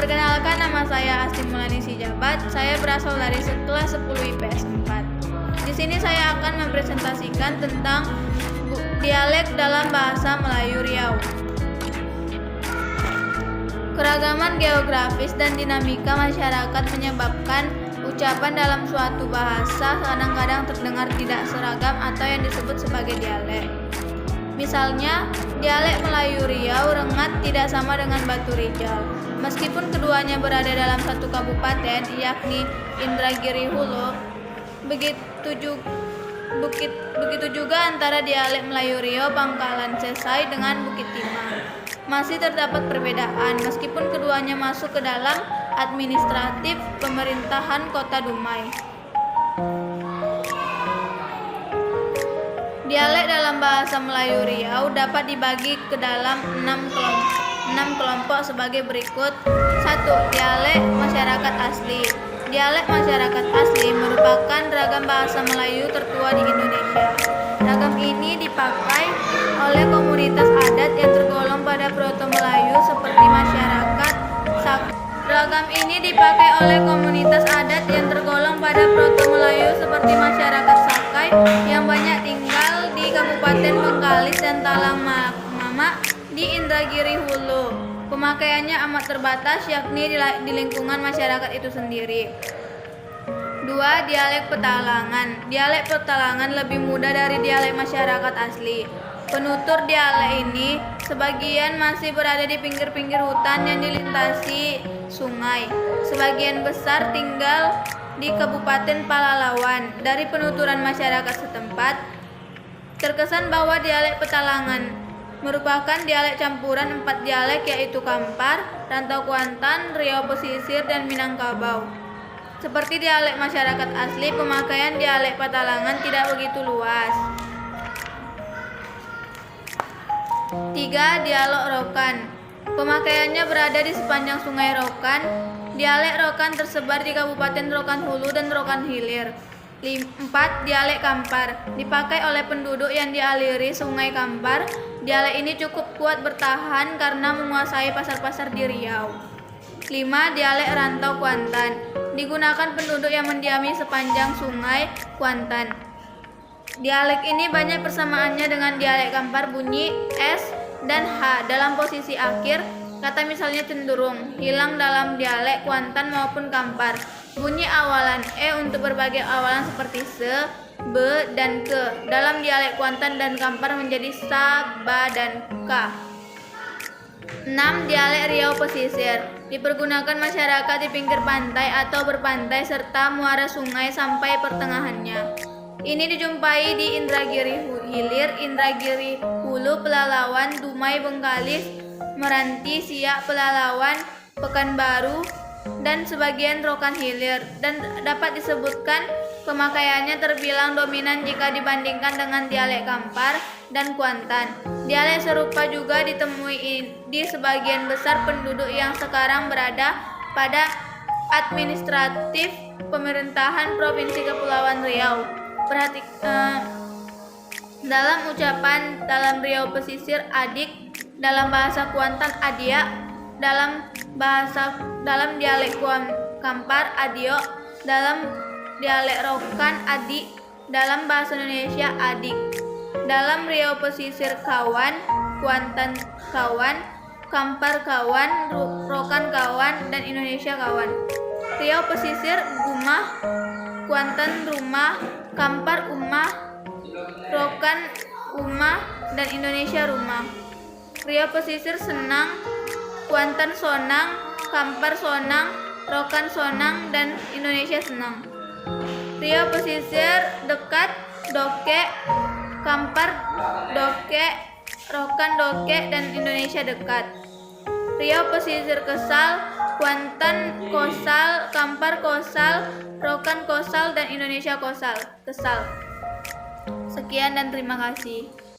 Perkenalkan, nama saya Asti Mulani Sijabat. Saya berasal dari kelas 10 IPS 4. Di sini saya akan mempresentasikan tentang dialek dalam bahasa Melayu Riau. Keragaman geografis dan dinamika masyarakat menyebabkan ucapan dalam suatu bahasa kadang-kadang terdengar tidak seragam atau yang disebut sebagai dialek. Misalnya, dialek Melayu Riau Rengat tidak sama dengan Batu Rijal. Meskipun keduanya berada dalam satu kabupaten, yakni Indragiri Hulu, begitu juga antara dialek Melayu Riau Bangkalan Sesai dengan Bukit Timah. Masih terdapat perbedaan, meskipun keduanya masuk ke dalam administratif pemerintahan Kota Dumai. Dialek dalam bahasa Melayu Riau dapat dibagi ke dalam 6 kelompok sebagai berikut. 1. Dialek masyarakat asli. Dialek masyarakat asli merupakan ragam bahasa Melayu tertua di Indonesia. Ragam ini dipakai oleh komunitas adat yang tergolong pada Proto Melayu seperti masyarakat Sakai. Ragam ini dipakai oleh komunitas adat yang tergolong pada Proto Melayu seperti masyarakat Sakai yang banyak tinggal di Kabupaten Bengkalis dan Talang Mama di Indragiri Hulu. Pemakaiannya amat terbatas, yakni di lingkungan masyarakat itu sendiri. 2. Dialek Petalangan. Dialek Petalangan lebih mudah dari dialek masyarakat asli. Penutur dialek ini sebagian masih berada di pinggir-pinggir hutan yang dilintasi sungai. Sebagian besar tinggal di Kabupaten Palalawan. Dari penuturan masyarakat setempat, terkesan bahwa dialek Petalangan merupakan dialek campuran 4 dialek, yaitu Kampar, Rantau Kuantan, Riau Pesisir, dan Minangkabau. Seperti dialek masyarakat asli, pemakaian dialek Petalangan tidak begitu luas. 3. Dialek Rokan. Pemakaiannya berada di sepanjang Sungai Rokan. Dialek Rokan tersebar di Kabupaten Rokan Hulu dan Rokan Hilir. 4. Dialek Kampar. Dipakai oleh penduduk yang dialiri Sungai Kampar. Dialek ini cukup kuat bertahan karena menguasai pasar-pasar di Riau. 5. Dialek Rantau Kuantan. Digunakan penduduk yang mendiami sepanjang Sungai Kuantan. Dialek ini banyak persamaannya dengan dialek Kampar, bunyi S dan H dalam posisi akhir. Kata misalnya cenderung hilang dalam dialek Kuantan maupun Kampar. Bunyi awalan E untuk berbagai awalan seperti se, be, dan ke. Dalam dialek Kuantan dan Kampar menjadi sa, ba, dan ka. 6. Dialek Riau Pesisir. Dipergunakan masyarakat di pinggir pantai atau berpantai serta muara sungai sampai pertengahannya. Ini dijumpai di Indragiri Hilir, Indragiri Hulu, Pelalawan, Dumai, Bengkalis, Meranti, Siak, Pelalawan, Pekanbaru, dan sebagian Rokan Hilir, dan dapat disebutkan pemakaiannya terbilang dominan jika dibandingkan dengan dialek Kampar dan Kuantan. Dialek serupa juga ditemui di sebagian besar penduduk yang sekarang berada pada administratif pemerintahan Provinsi Kepulauan Riau. Dalam ucapan dalam Riau Pesisir adik, dalam bahasa Kuantan adia, dalam dialek Kampar adio, dalam dialek Rokan adik, dalam bahasa Indonesia adik. Dalam Riau Pesisir kawan, Kuantan kawan, Kampar kawan, Rokan kawan, dan Indonesia kawan. Riau Pesisir rumah, Kuantan rumah, Kampar umah, Rokan umah, dan Indonesia rumah. Riau Pesisir senang, Kuantan sonang, Kampar sonang, Rokan sonang, dan Indonesia senang. Riau Pesisir dekat, doke, Kampar doke, Rokan doke, dan Indonesia dekat. Riau Pesisir kesal, Kuantan kosal, Kampar kosal, Rokan kosal, dan Indonesia kesal. Sekian dan terima kasih.